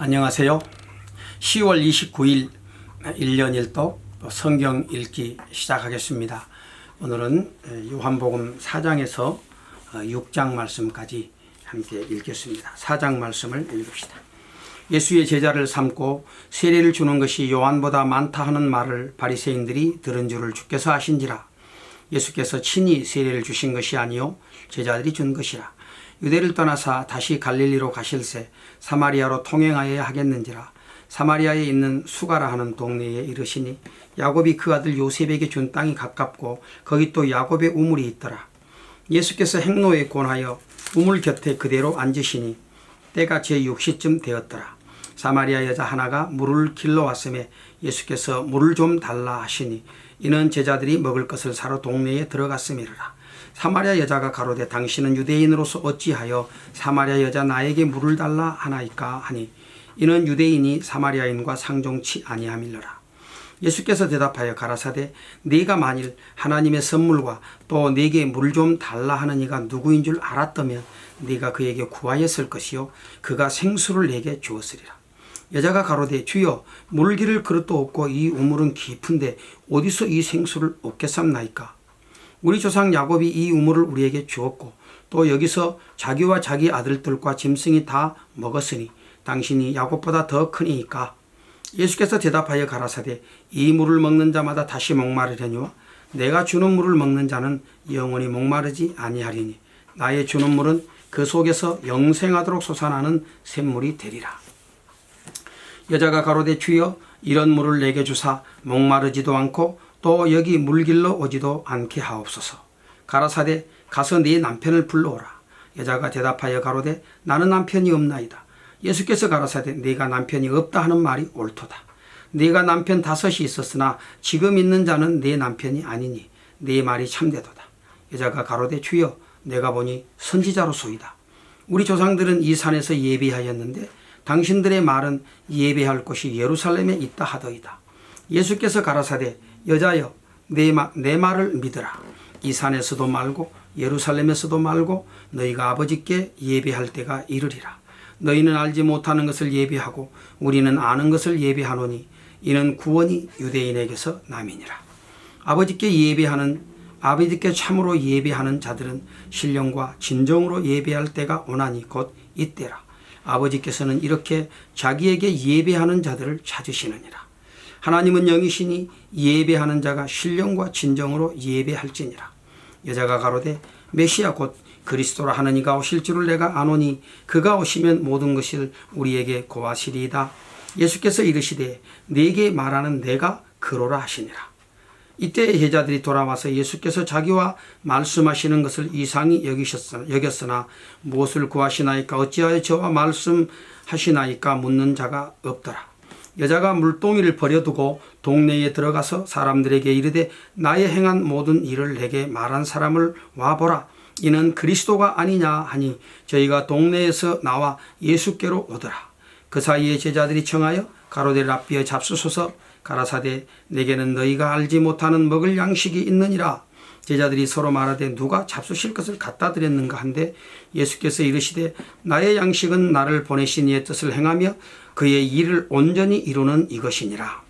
안녕하세요. 10월 29일 1년 1독 성경 읽기 시작하겠습니다. 오늘은 요한복음 4장에서 6장 말씀까지 함께 읽겠습니다. 4장 말씀을 읽읍시다. 예수의 제자를 삼고 세례를 주는 것이 요한보다 많다 하는 말을 바리새인들이 들은 줄을 주께서 아신지라. 예수께서 친히 세례를 주신 것이 아니요 제자들이 준 것이라. 유대를 떠나사 다시 갈릴리로 가실새 사마리아로 통행하여야 하겠는지라. 사마리아에 있는 수가라 하는 동네에 이르시니 야곱이 그 아들 요셉에게 준 땅이 가깝고 거기 또 야곱의 우물이 있더라. 예수께서 행로에 권하여 우물 곁에 그대로 앉으시니 때가 제6시쯤 되었더라. 사마리아 여자 하나가 물을 길러 왔음에 예수께서 물을 좀 달라 하시니 이는 제자들이 먹을 것을 사러 동네에 들어갔음이라. 사마리아 여자가 가로되 당신은 유대인으로서 어찌하여 사마리아 여자 나에게 물을 달라 하나이까 하니 이는 유대인이 사마리아인과 상종치 아니함일러라. 예수께서 대답하여 가라사대 네가 만일 하나님의 선물과 또 내게 물 좀 달라 하는 이가 누구인 줄 알았다면 네가 그에게 구하였을 것이요 그가 생수를 내게 주었으리라. 여자가 가로되 주여 물 기를 그릇도 없고 이 우물은 깊은데 어디서 이 생수를 얻겠삼나이까. 우리 조상 야곱이 이 우물을 우리에게 주었고 또 여기서 자기와 자기 아들들과 짐승이 다 먹었으니 당신이 야곱보다 더 크니이까. 예수께서 대답하여 가라사대 이 물을 먹는 자마다 다시 목마르려니와 내가 주는 물을 먹는 자는 영원히 목마르지 아니하리니 나의 주는 물은 그 속에서 영생하도록 솟아나는 샘물이 되리라. 여자가 가로되 주여 이런 물을 내게 주사 목마르지도 않고 또 여기 물길러 오지도 않게 하옵소서. 가라사대 가서 네 남편을 불러오라. 여자가 대답하여 가로되 나는 남편이 없나이다. 예수께서 가라사대 네가 남편이 없다 하는 말이 옳도다. 네가 남편 5이 있었으나 지금 있는 자는 네 남편이 아니니 네 말이 참되도다. 여자가 가로되 주여 내가 보니 선지자로소이다. 우리 조상들은 이 산에서 예배하였는데 당신들의 말은 예배할 곳이 예루살렘에 있다 하더이다. 예수께서 가라사대 여자여 내 말을 믿으라. 이 산에서도 말고 예루살렘에서도 말고 너희가 아버지께 예배할 때가 이르리라. 너희는 알지 못하는 것을 예배하고 우리는 아는 것을 예배하노니 이는 구원이 유대인에게서 남이니라. 아버지께 참으로 예배하는 자들은 신령과 진정으로 예배할 때가 오나니 곧 이때라. 아버지께서는 이렇게 자기에게 예배하는 자들을 찾으시느니라. 하나님은 영이시니 예배하는 자가 신령과 진정으로 예배할지니라. 여자가 가로되 메시아 곧 그리스도라 하는 이가 오실 줄을 내가 아노니 그가 오시면 모든 것을 우리에게 고하시리이다. 예수께서 이르시되 네게 말하는 내가 그로라 하시니라. 이때 제자들이 돌아와서 예수께서 자기와 말씀하시는 것을 이상히 여겼으나 무엇을 구하시나이까 어찌하여 저와 말씀하시나이까 묻는 자가 없더라. 여자가 물동이를 버려두고 동네에 들어가서 사람들에게 이르되 나의 행한 모든 일을 내게 말한 사람을 와보라. 이는 그리스도가 아니냐 하니 저희가 동네에서 나와 예수께로 오더라. 그 사이에 제자들이 청하여 가로되 랍비여 잡수소서. 가라사대 내게는 너희가 알지 못하는 먹을 양식이 있느니라. 제자들이 서로 말하되 누가 잡수실 것을 갖다 드렸는가 한데 예수께서 이르시되 나의 양식은 나를 보내신 이의 뜻을 행하며 그의 일을 온전히 이루는 이것이니라.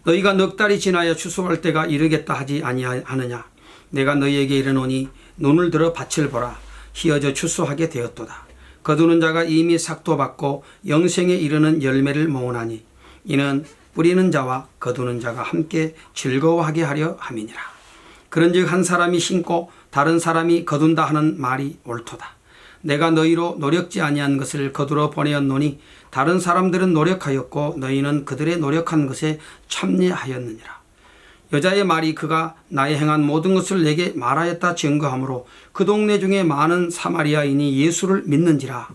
너희가 넉 달이 지나야 추수할 때가 이르겠다 하지 아니하느냐. 내가 너희에게 이르노니 눈을 들어 밭을 보라. 희어져 추수하게 되었도다. 거두는 자가 이미 삭도 받고 영생에 이르는 열매를 모으나니 이는 뿌리는 자와 거두는 자가 함께 즐거워하게 하려 함이니라. 그런즉 한 사람이 심고 다른 사람이 거둔다 하는 말이 옳도다. 내가 너희로 노력지 아니한 것을 거두러 보내었노니 다른 사람들은 노력하였고 너희는 그들의 노력한 것에 참여하였느니라. 여자의 말이 그가 나의 행한 모든 것을 내게 말하였다 증거하므로 그 동네 중에 많은 사마리아인이 예수를 믿는지라.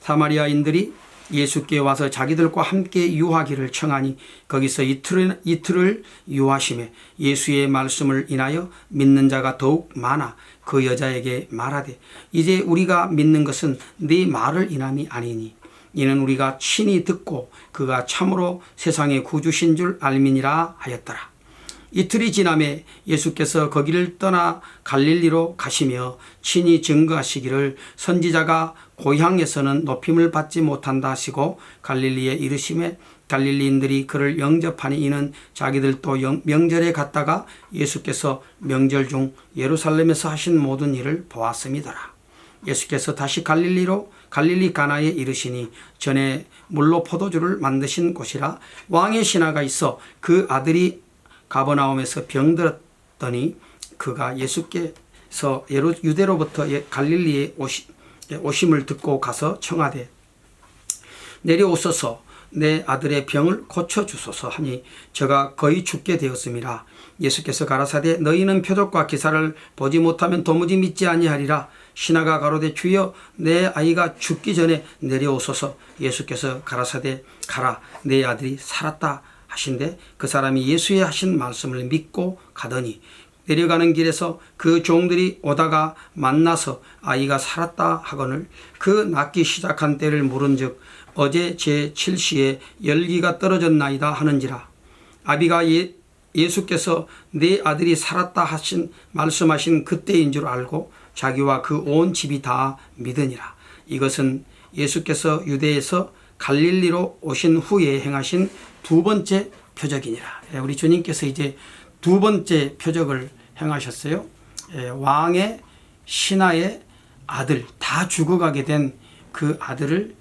사마리아인들이 예수께 와서 자기들과 함께 유하기를 청하니 거기서 이틀을 유하심에 예수의 말씀을 인하여 믿는 자가 더욱 많아 그 여자에게 말하되 이제 우리가 믿는 것은 네 말을 인함이 아니니 이는 우리가 친히 듣고 그가 참으로 세상의 구주신 줄 알미니라 하였더라. 이틀이 지남에 예수께서 거기를 떠나 갈릴리로 가시며 친히 증거하시기를 선지자가 고향에서는 높임을 받지 못한다 하시고 갈릴리에 이르심에 갈릴리인들이 그를 영접하니 이는 자기들도 명절에 갔다가 예수께서 명절 중 예루살렘에서 하신 모든 일을 보았음이더라. 예수께서 다시 갈릴리 가나에 이르시니 전에 물로 포도주를 만드신 곳이라 왕의 신하가 있어 그 아들이 가버나움에서 병들었더니 그가 예수께서 유대로부터 갈릴리에 오심을 듣고 가서 청하되 내려오소서 내 아들의 병을 고쳐주소서 하니 저가 거의 죽게 되었음이라. 예수께서 가라사대 너희는 표적과 기사를 보지 못하면 도무지 믿지 아니하리라. 신하가 가로되 주여 내 아이가 죽기 전에 내려오소서. 예수께서 가라사대 가라 내 아들이 살았다 하신대 그 사람이 예수의 하신 말씀을 믿고 가더니 내려가는 길에서 그 종들이 오다가 만나서 아이가 살았다 하거늘 그 낫기 시작한 때를 물은즉 어제 제7시에 열기가 떨어졌나이다 하는지라. 아비가 예수께서 내 아들이 살았다 말씀하신 그때인 줄 알고 자기와 그 온 집이 다 믿으니라. 이것은 예수께서 유대에서 갈릴리로 오신 후에 행하신 두 번째 표적이니라. 우리 주님께서 이제 두 번째 표적을 행하셨어요. 왕의 신하의 아들 다 죽어가게 된 그 아들을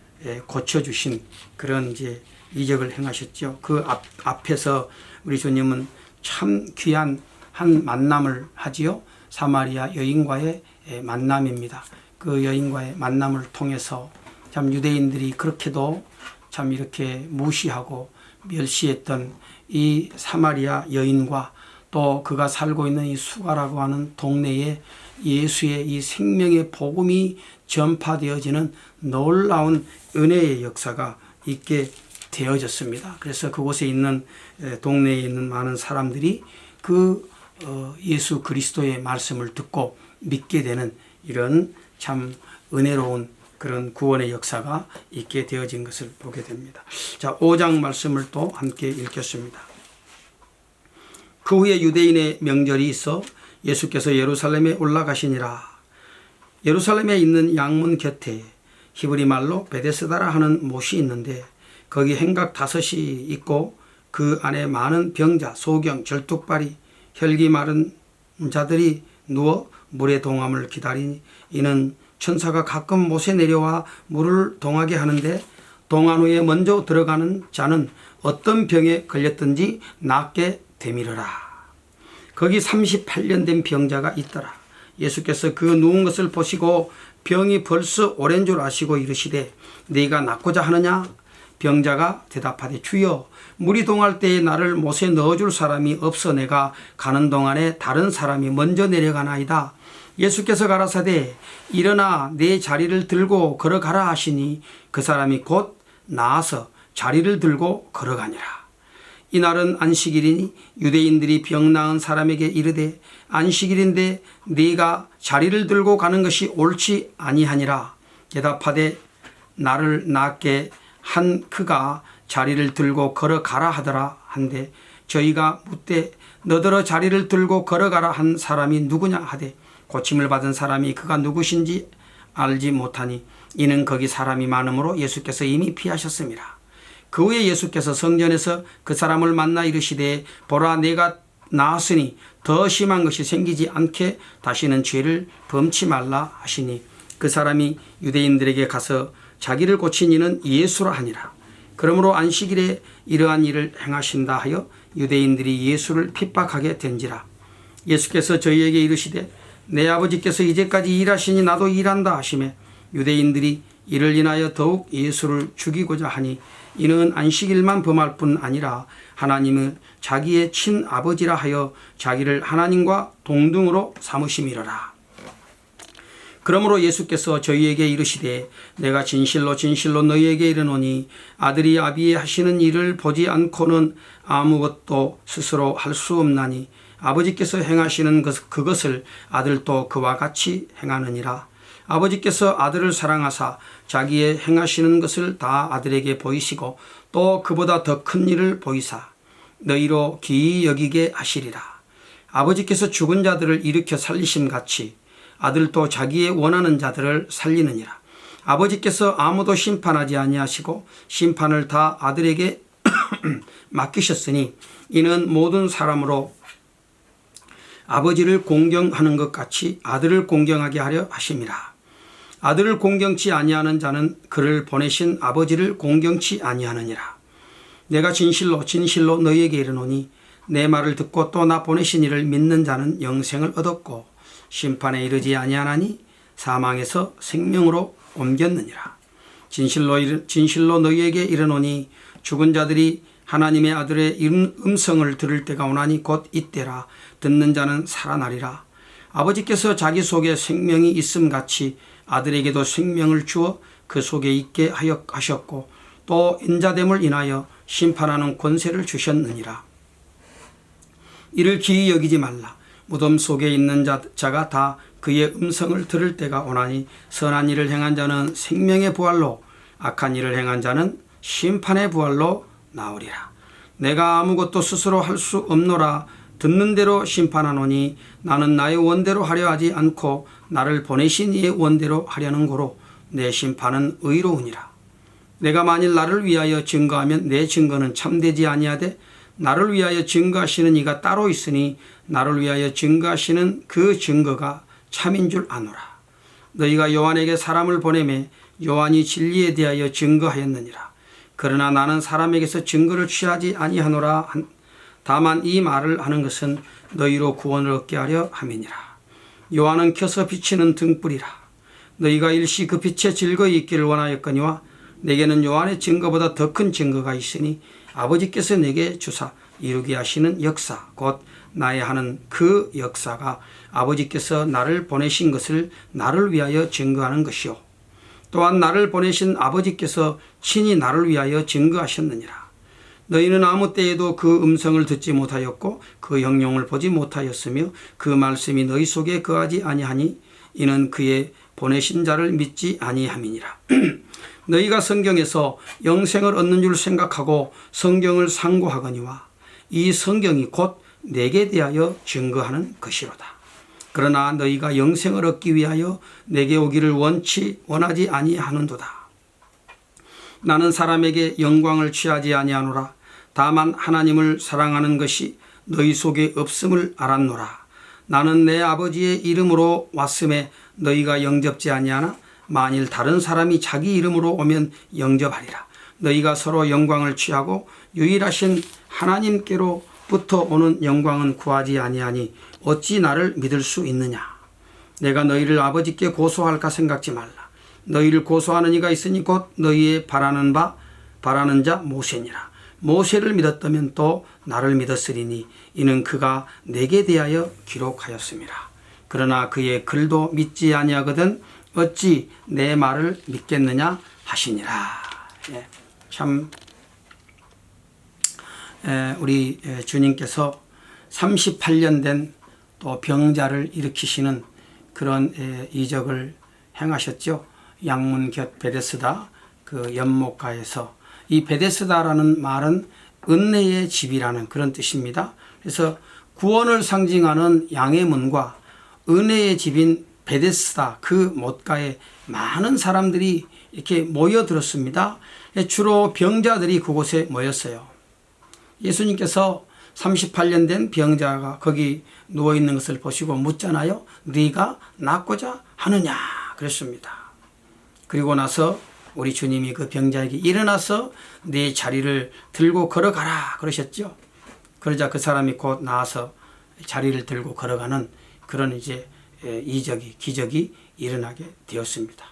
고쳐주신 그런 이제 이적을 행하셨죠. 그 앞에서 우리 주님은 참 귀한 한 만남을 하지요. 사마리아 여인과의 만남입니다. 그 여인과의 만남을 통해서 참 유대인들이 그렇게도 참 이렇게 무시하고 멸시했던 이 사마리아 여인과 또 그가 살고 있는 이 수가라고 하는 동네에 예수의 이 생명의 복음이 전파되어지는 놀라운 은혜의 역사가 있게 되어졌습니다. 그래서 그곳에 있는 동네에 있는 많은 사람들이 그 예수 그리스도의 말씀을 듣고 믿게 되는 이런 참 은혜로운 그런 구원의 역사가 있게 되어진 것을 보게 됩니다. 자, 5장 말씀을 또 함께 읽겠습니다. 그 후에 유대인의 명절이 있어 예수께서 예루살렘에 올라가시니라. 예루살렘에 있는 양문 곁에 히브리 말로 베데스다라 하는 못이 있는데 거기 행각 5이 있고 그 안에 많은 병자, 소경, 절뚝발이, 혈기 마른 자들이 누워 물의 동함을 기다리니 이는 천사가 가끔 못에 내려와 물을 동하게 하는데 동한 후에 먼저 들어가는 자는 어떤 병에 걸렸든지 낫게 되밀어라. 거기 38년 된 병자가 있더라. 예수께서 그 누운 것을 보시고 병이 벌써 오랜 줄 아시고 이르시되 네가 낫고자 하느냐? 병자가 대답하되 주여 물이 동할 때에 나를 못에 넣어줄 사람이 없어 내가 가는 동안에 다른 사람이 먼저 내려가나이다. 예수께서 가라사대 일어나 내 자리를 들고 걸어가라 하시니 그 사람이 곧 나아서 자리를 들고 걸어가니라. 이날은 안식일이니 유대인들이 병 나은 사람에게 이르되 안식일인데 네가 자리를 들고 가는 것이 옳지 아니하니라. 대답하되 나를 낫게 한 그가 자리를 들고 걸어가라 하더라 한데 저희가 묻되 너더러 자리를 들고 걸어가라 한 사람이 누구냐 하되 고침을 받은 사람이 그가 누구신지 알지 못하니 이는 거기 사람이 많으므로 예수께서 이미 피하셨음이라. 그 후에 예수께서 성전에서 그 사람을 만나 이르시되 보라 내가 나았으니 더 심한 것이 생기지 않게 다시는 죄를 범치 말라 하시니 그 사람이 유대인들에게 가서 자기를 고친 이는 예수라 하니라. 그러므로 안식일에 이러한 일을 행하신다 하여 유대인들이 예수를 핍박하게 된지라. 예수께서 저희에게 이르시되 내 아버지께서 이제까지 일하시니 나도 일한다 하시매 유대인들이 이를 인하여 더욱 예수를 죽이고자 하니 이는 안식일만 범할 뿐 아니라 하나님은 자기의 친아버지라 하여 자기를 하나님과 동등으로 삼으심이로라. 그러므로 예수께서 저희에게 이르시되 내가 진실로 진실로 너희에게 이르노니 아들이 아비의 하시는 일을 보지 않고는 아무것도 스스로 할 수 없나니 아버지께서 행하시는 그것을 아들도 그와 같이 행하느니라. 아버지께서 아들을 사랑하사 자기의 행하시는 것을 다 아들에게 보이시고 또 그보다 더 큰 일을 보이사 너희로 기이 여기게 하시리라. 아버지께서 죽은 자들을 일으켜 살리심 같이 아들도 자기의 원하는 자들을 살리느니라. 아버지께서 아무도 심판하지 아니하시고 심판을 다 아들에게 맡기셨으니 이는 모든 사람으로 아버지를 공경하는 것 같이 아들을 공경하게 하려 하심이라. 아들을 공경치 아니하는 자는 그를 보내신 아버지를 공경치 아니하느니라. 내가 진실로 진실로 너희에게 이르노니 내 말을 듣고 또 나 보내신 이를 믿는 자는 영생을 얻었고 심판에 이르지 아니하나니 사망에서 생명으로 옮겼느니라. 진실로 너희에게 이르노니 죽은 자들이 하나님의 아들의 음성을 들을 때가 오나니 곧 이때라. 듣는 자는 살아나리라. 아버지께서 자기 속에 생명이 있음 같이 아들에게도 생명을 주어 그 속에 있게 하셨고 또 인자됨을 인하여 심판하는 권세를 주셨느니라. 이를 기이 여기지 말라. 무덤 속에 있는 자가 다 그의 음성을 들을 때가 오나니 선한 일을 행한 자는 생명의 부활로 악한 일을 행한 자는 심판의 부활로 나오리라. 내가 아무것도 스스로 할 수 없노라. 듣는 대로 심판하노니 나는 나의 원대로 하려 하지 않고 나를 보내신 이의 원대로 하려는 고로 내 심판은 의로우니라. 내가 만일 나를 위하여 증거하면 내 증거는 참되지 아니하되 나를 위하여 증거하시는 이가 따로 있으니 나를 위하여 증거하시는 그 증거가 참인 줄 아노라. 너희가 요한에게 사람을 보내매 요한이 진리에 대하여 증거하였느니라. 그러나 나는 사람에게서 증거를 취하지 아니하노라. 다만 이 말을 하는 것은 너희로 구원을 얻게 하려 함이니라. 요한은 켜서 비치는 등불이라. 너희가 일시 그 빛에 즐거이 있기를 원하였거니와 내게는 요한의 증거보다 더 큰 증거가 있으니 아버지께서 내게 주사 이루게 하시는 역사 곧 나의 하는 그 역사가 아버지께서 나를 보내신 것을 나를 위하여 증거하는 것이요 또한 나를 보내신 아버지께서 친히 나를 위하여 증거하셨느니라. 너희는 아무 때에도 그 음성을 듣지 못하였고 그 형용을 보지 못하였으며 그 말씀이 너희 속에 거하지 아니하니 이는 그의 보내신 자를 믿지 아니함이니라. 너희가 성경에서 영생을 얻는 줄 생각하고 성경을 상고하거니와 이 성경이 곧 내게 대하여 증거하는 것이로다. 그러나 너희가 영생을 얻기 위하여 내게 오기를 원하지 아니하는도다. 나는 사람에게 영광을 취하지 아니하노라. 다만 하나님을 사랑하는 것이 너희 속에 없음을 알았노라. 나는 내 아버지의 이름으로 왔음에 너희가 영접지 아니하나 만일 다른 사람이 자기 이름으로 오면 영접하리라. 너희가 서로 영광을 취하고 유일하신 하나님께로부터 오는 영광은 구하지 아니하니 어찌 나를 믿을 수 있느냐. 내가 너희를 아버지께 고소할까 생각지 말라. 너희를 고소하는 이가 있으니 곧 너희의 바라는 자 모세니라. 모세를 믿었다면 또 나를 믿었으리니 이는 그가 내게 대하여 기록하였습니다. 그러나 그의 글도 믿지 아니하거든 어찌 내 말을 믿겠느냐 하시니라. 참 우리 주님께서 38년 된 또 병자를 일으키시는 그런 이적을 행하셨죠. 양문 곁 베데스다 그 연못가에서 이 베데스다라는 말은 은혜의 집이라는 그런 뜻입니다. 그래서 구원을 상징하는 양의 문과 은혜의 집인 베데스다 그 못가에 많은 사람들이 이렇게 모여들었습니다. 주로 병자들이 그곳에 모였어요. 예수님께서 38년 된 병자가 거기 누워있는 것을 보시고 묻잖아요. 네가 낫고자 하느냐 그랬습니다. 그리고 나서 우리 주님이 그 병자에게 일어나서 네 자리를 들고 걸어가라 그러셨죠. 그러자 그 사람이 곧 나와서 자리를 들고 걸어가는 그런 이제 기적이 일어나게 되었습니다.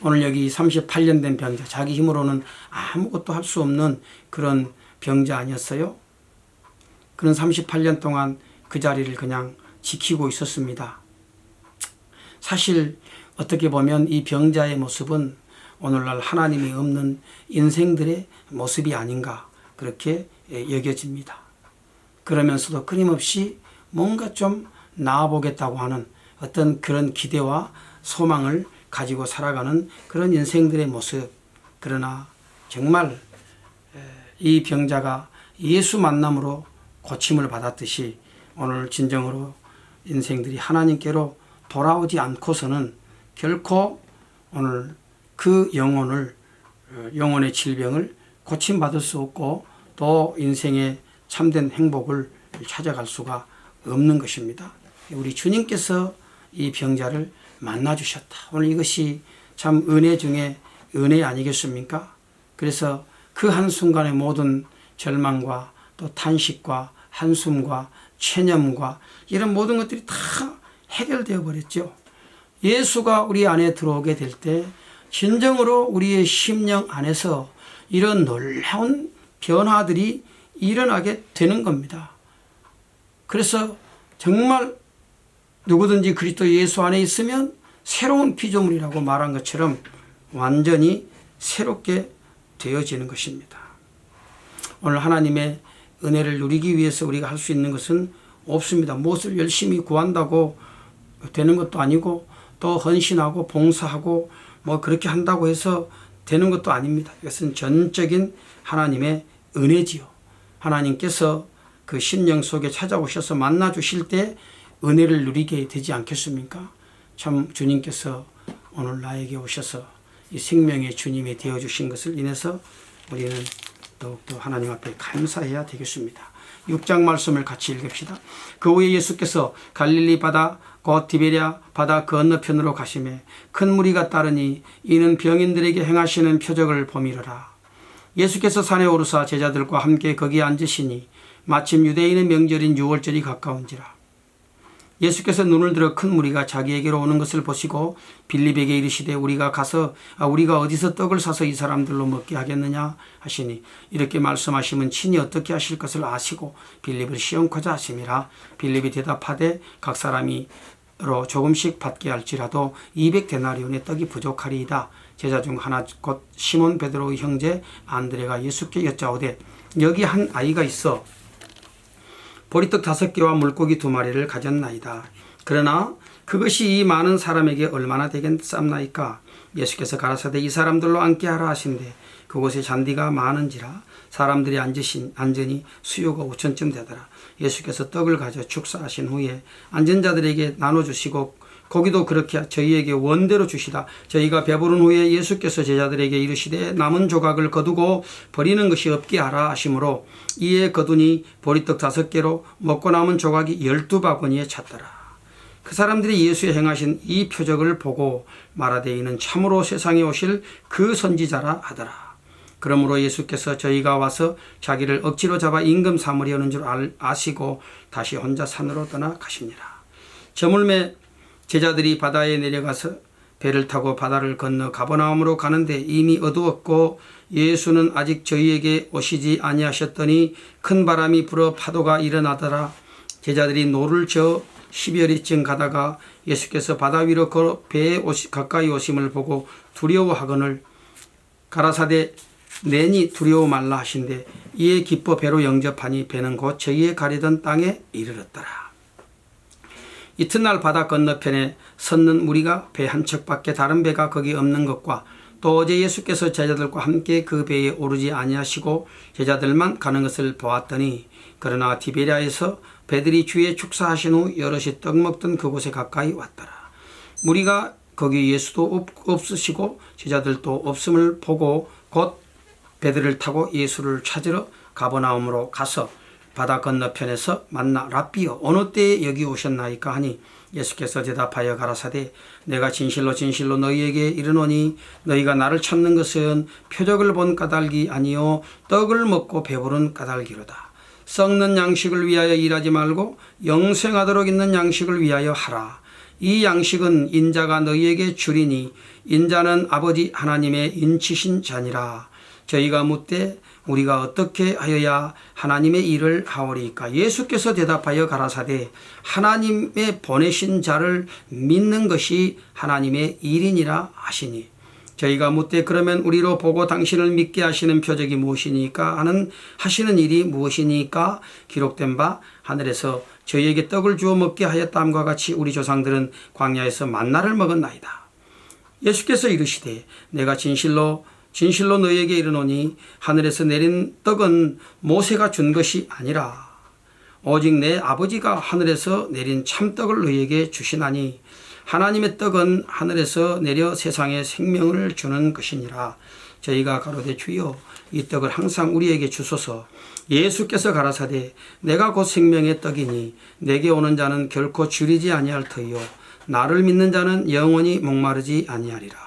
오늘 여기 38년 된 병자, 자기 힘으로는 아무것도 할 수 없는 그런 병자 아니었어요? 그런 38년 동안 그 자리를 그냥 지키고 있었습니다. 사실 어떻게 보면 이 병자의 모습은 오늘날 하나님이 없는 인생들의 모습이 아닌가 그렇게 여겨집니다. 그러면서도 끊임없이 뭔가 좀 나아보겠다고 하는 어떤 그런 기대와 소망을 가지고 살아가는 그런 인생들의 모습. 그러나 정말 이 병자가 예수 만남으로 고침을 받았듯이 오늘 진정으로 인생들이 하나님께로 돌아오지 않고서는 결코 오늘 그 영혼의 질병을 고침받을 수 없고 또 인생의 참된 행복을 찾아갈 수가 없는 것입니다. 우리 주님께서 이 병자를 만나주셨다. 오늘 이것이 참 은혜 중에 은혜 아니겠습니까? 그래서 그 한순간의 모든 절망과 또 탄식과 한숨과 체념과 이런 모든 것들이 다 해결되어 버렸죠. 예수가 우리 안에 들어오게 될 때 진정으로 우리의 심령 안에서 이런 놀라운 변화들이 일어나게 되는 겁니다. 그래서 정말 누구든지 그리스도 예수 안에 있으면 새로운 피조물이라고 말한 것처럼 완전히 새롭게 되어지는 것입니다. 오늘 하나님의 은혜를 누리기 위해서 우리가 할 수 있는 것은 없습니다. 무엇을 열심히 구한다고 되는 것도 아니고 또 헌신하고 봉사하고 뭐 그렇게 한다고 해서 되는 것도 아닙니다. 이것은 전적인 하나님의 은혜지요. 하나님께서 그 심령 속에 찾아오셔서 만나 주실 때 은혜를 누리게 되지 않겠습니까? 참 주님께서 오늘 나에게 오셔서 이 생명의 주님이 되어주신 것을 인해서 우리는 더욱더 하나님 앞에 감사해야 되겠습니다. 6장 말씀을 같이 읽읍시다. 그 후에 예수께서 갈릴리 바다 곧 디베랴 바다 건너편으로 가시매 큰 무리가 따르니 이는 병인들에게 행하시는 표적을 보미러라. 예수께서 산에 오르사 제자들과 함께 거기에 앉으시니 마침 유대인의 명절인 유월절이 가까운지라. 예수께서 눈을 들어 큰 무리가 자기에게로 오는 것을 보시고 빌립에게 이르시되 우리가 어디서 떡을 사서 이 사람들로 먹게 하겠느냐 하시니 이렇게 말씀하시면 친히 어떻게 하실 것을 아시고 빌립을 시험코자 하심이라. 빌립이 대답하되 각 사람이 조금씩 받게 할지라도 200데나리온의 떡이 부족하리이다. 제자 중 하나 곧 시몬 베드로의 형제 안드레가 예수께 여짜오되 여기 한 아이가 있어 보리떡 5개와 물고기 2마리를 가졌나이다. 그러나 그것이 이 많은 사람에게 얼마나 되겠삼나이까? 예수께서 가라사대 이 사람들로 앉게 하라 하신대 그곳에 잔디가 많은지라 사람들이 앉으니 수요가 5천쯤 되더라. 예수께서 떡을 가져 축사하신 후에 앉은 자들에게 나눠주시고 고기도 그렇게 저희에게 원대로 주시다. 저희가 배부른 후에 예수께서 제자들에게 이르시되 남은 조각을 거두고 버리는 것이 없게 하라 하시므로 이에 거두니 보리떡 5개로 먹고 남은 조각이 12바구니에 찼더라. 그 사람들이 예수의 행하신 이 표적을 보고 말하되 이는 참으로 세상에 오실 그 선지자라 하더라. 그러므로 예수께서 저희가 와서 자기를 억지로 잡아 임금 삼으려는 줄 아시고 다시 혼자 산으로 떠나가시니라. 저물매 제자들이 바다에 내려가서 배를 타고 바다를 건너 가버나움으로 가는데 이미 어두웠고 예수는 아직 저희에게 오시지 아니하셨더니 큰 바람이 불어 파도가 일어나더라. 제자들이 노를 저어 10여리쯤 가다가 예수께서 바다 위로 걸어 배에 가까이 오심을 보고 두려워하거늘 가라사대 내니 두려워 말라 하신대 이에 기뻐 배로 영접하니 배는 곧 저희의 가려던 땅에 이르렀더라. 이튿날 바다 건너편에 섰는 무리가 배 한 척밖에 다른 배가 거기 없는 것과 또 어제 예수께서 제자들과 함께 그 배에 오르지 아니하시고 제자들만 가는 것을 보았더니 그러나 디베랴에서 배들이 주의 축사하신 후 여럿이 떡 먹던 그곳에 가까이 왔더라. 무리가 거기 예수도 없으시고 제자들도 없음을 보고 곧 배들을 타고 예수를 찾으러 가버나움으로 가서 바다 건너편에서 만나 랍비여 어느 때에 여기 오셨나이까 하니 예수께서 대답하여 가라사대 내가 진실로 진실로 너희에게 이르노니 너희가 나를 찾는 것은 표적을 본 까닭이 아니요 떡을 먹고 배부른 까닭이로다. 썩는 양식을 위하여 일하지 말고 영생하도록 있는 양식을 위하여 하라. 이 양식은 인자가 너희에게 주리니 인자는 아버지 하나님의 인치신 자니라. 저희가 묻되 우리가 어떻게 하여야 하나님의 일을 하오리까? 예수께서 대답하여 가라사대 하나님의 보내신 자를 믿는 것이 하나님의 일이니라 하시니 저희가 묻되 그러면 우리로 보고 당신을 믿게 하시는 표적이 무엇이니까 하시는 일이 무엇이니까? 기록된 바 하늘에서 저희에게 떡을 주어 먹게 하였다함과 같이 우리 조상들은 광야에서 만나를 먹었나이다. 예수께서 이르시되 내가 진실로 진실로 너희에게 이르노니 하늘에서 내린 떡은 모세가 준 것이 아니라 오직 내 아버지가 하늘에서 내린 참떡을 너희에게 주시나니 하나님의 떡은 하늘에서 내려 세상에 생명을 주는 것이니라. 저희가 가로되 주여 이 떡을 항상 우리에게 주소서. 예수께서 가라사대 내가 곧 생명의 떡이니 내게 오는 자는 결코 줄이지 아니할 터이요 나를 믿는 자는 영원히 목마르지 아니하리라.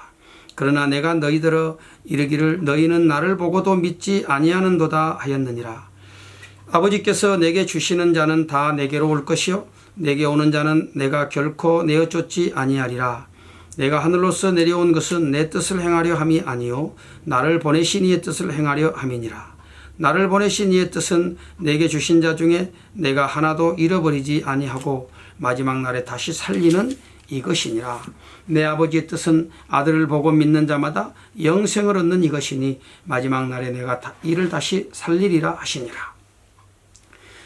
그러나 내가 너희들어 이르기를 너희는 나를 보고도 믿지 아니하는도다 하였느니라. 아버지께서 내게 주시는 자는 다 내게로 올 것이요 내게 오는 자는 내가 결코 내어 쫓지 아니하리라. 내가 하늘로서 내려온 것은 내 뜻을 행하려 함이 아니요 나를 보내신 이의 뜻을 행하려 함이니라. 나를 보내신 이의 뜻은 내게 주신 자 중에 내가 하나도 잃어버리지 아니하고 마지막 날에 다시 살리는 이것이니라. 내 아버지의 뜻은 아들을 보고 믿는 자마다 영생을 얻는 이것이니 마지막 날에 내가 이를 다시 살리리라 하시니라.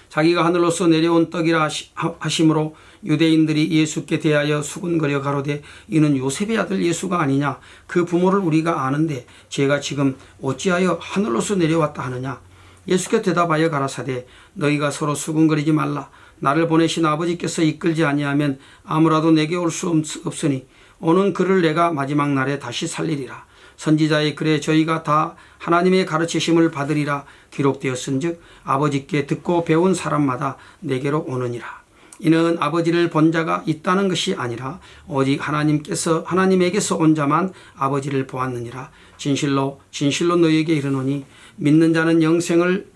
자기가 하늘로서 내려온 떡이라 하심으로 유대인들이 예수께 대하여 수군거려 가로되 이는 요셉의 아들 예수가 아니냐. 그 부모를 우리가 아는데 제가 지금 어찌하여 하늘로서 내려왔다 하느냐. 예수께 대답하여 가라사대 너희가 서로 수군거리지 말라. 나를 보내신 아버지께서 이끌지 아니하면 아무라도 내게 올 수 없으니 오는 그를 내가 마지막 날에 다시 살리리라. 선지자의 글에 저희가 다 하나님의 가르치심을 받으리라 기록되었은즉 아버지께 듣고 배운 사람마다 내게로 오느니라. 이는 아버지를 본 자가 있다는 것이 아니라 오직 하나님에게서 온 자만 아버지를 보았느니라. 진실로 진실로 너희에게 이르노니 믿는 자는 영생을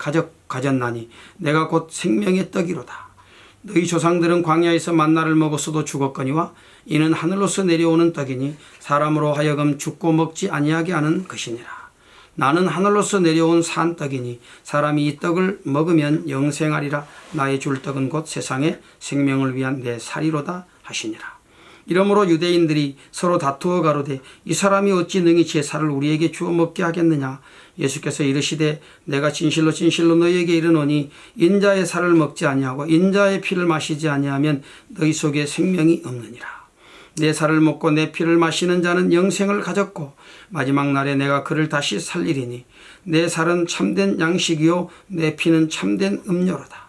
가졌나니 내가 곧 생명의 떡이로다. 너희 조상들은 광야에서 만나를 먹었어도 죽었거니와 이는 하늘로서 내려오는 떡이니 사람으로 하여금 죽고 먹지 아니하게 하는 것이니라. 나는 하늘로서 내려온 산 떡이니 사람이 이 떡을 먹으면 영생하리라. 나의 줄 떡은 곧 세상의 생명을 위한 내 살이로다 하시니라. 이러므로 유대인들이 서로 다투어 가로되 이 사람이 어찌 능히 제 살을 우리에게 주어 먹게 하겠느냐. 예수께서 이르시되 내가 진실로 진실로 너희에게 이르노니 인자의 살을 먹지 아니하고 인자의 피를 마시지 아니하면 너희 속에 생명이 없느니라. 내 살을 먹고 내 피를 마시는 자는 영생을 가졌고 마지막 날에 내가 그를 다시 살리리니 내 살은 참된 양식이요 내 피는 참된 음료로다.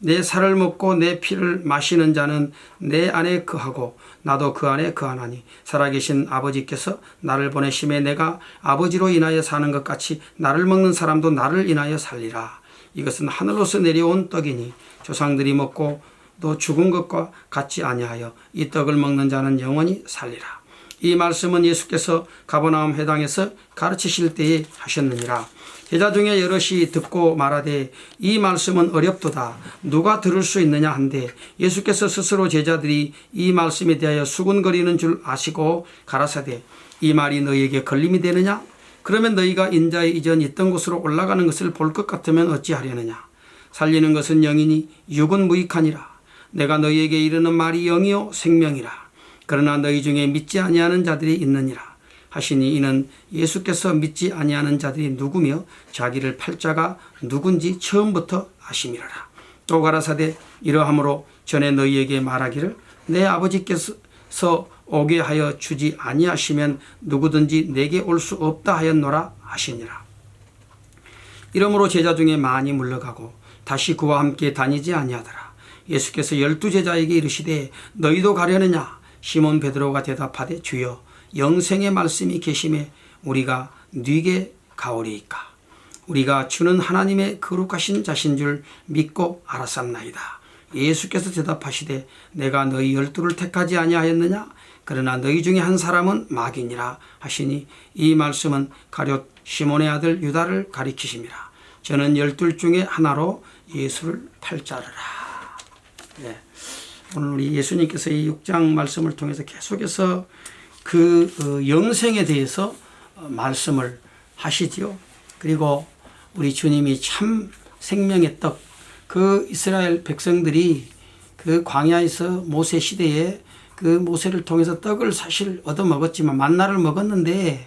내 살을 먹고 내 피를 마시는 자는 내 안에 거하고 나도 그 안에 거하나니 살아계신 아버지께서 나를 보내심에 내가 아버지로 인하여 사는 것 같이 나를 먹는 사람도 나를 인하여 살리라. 이것은 하늘로서 내려온 떡이니 조상들이 먹고 또 죽은 것과 같지 아니하여 이 떡을 먹는 자는 영원히 살리라. 이 말씀은 예수께서 가버나움 회당에서 가르치실 때에 하셨느니라. 제자 중에 여럿이 듣고 말하되 이 말씀은 어렵도다. 누가 들을 수 있느냐 한데 예수께서 스스로 제자들이 이 말씀에 대하여 수군거리는 줄 아시고 가라사대 이 말이 너희에게 걸림이 되느냐? 그러면 너희가 인자의 이전 있던 곳으로 올라가는 것을 볼 것 같으면 어찌하려느냐? 살리는 것은 영이니 육은 무익하니라. 내가 너희에게 이르는 말이 영이요 생명이라. 그러나 너희 중에 믿지 아니하는 자들이 있느니라 하시니 이는 예수께서 믿지 아니하는 자들이 누구며 자기를 팔 자가 누군지 처음부터 아심이라라. 또 가라사대 이러함으로 전에 너희에게 말하기를 내 아버지께서 오게 하여 주지 아니하시면 누구든지 내게 올 수 없다 하였노라 하시니라. 이러므로 제자 중에 많이 물러가고 다시 그와 함께 다니지 아니하더라. 예수께서 12제자에게 이르시되 너희도 가려느냐? 시몬 베드로가 대답하되 주여 영생의 말씀이 계심에 우리가 네게 가오리이까. 우리가 주는 하나님의 거룩하신 자신 줄 믿고 알았사옵나이다. 예수께서 대답하시되 내가 너희 12를 택하지 아니하였느냐? 그러나 너희 중에 한 사람은 마귀니라 하시니 이 말씀은 가룟 시몬의 아들 유다를 가리키심이라. 저는 12 중에 하나로 예수를 팔자르라. 네. 오늘 우리 예수님께서 이 6장 말씀을 통해서 계속해서 그 영생에 대해서 말씀을 하시지요. 그리고 우리 주님이 참 생명의 떡, 그 이스라엘 백성들이 그 광야에서 모세 시대에 그 모세를 통해서 떡을 사실 얻어 먹었지만 만나를 먹었는데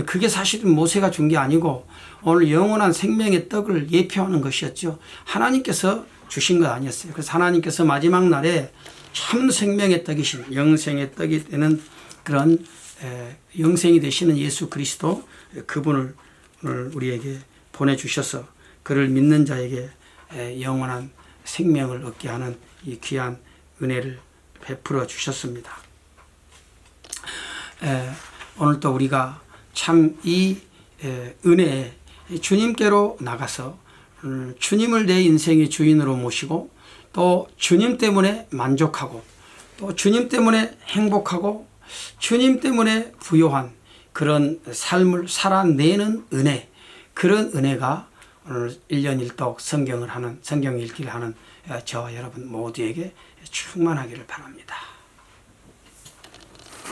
그게 사실은 모세가 준 게 아니고 오늘 영원한 생명의 떡을 예표하는 것이었죠. 하나님께서 주신 것 아니었어요. 그래서 하나님께서 마지막 날에 참 생명의 떡이신 영생의 떡이 되는 그런 영생이 되시는 예수 그리스도 그분을 오늘 우리에게 보내주셔서 그를 믿는 자에게 영원한 생명을 얻게 하는 이 귀한 은혜를 베풀어 주셨습니다. 오늘도 우리가 참 이 은혜에 주님께로 나가서 주님을 내 인생의 주인으로 모시고 또 주님 때문에 만족하고 또 주님 때문에 행복하고 주님 때문에 부요한 그런 삶을 살아내는 은혜, 그런 은혜가 오늘 1년 1독 성경 읽기를 하는 저와 여러분 모두에게 충만하기를 바랍니다.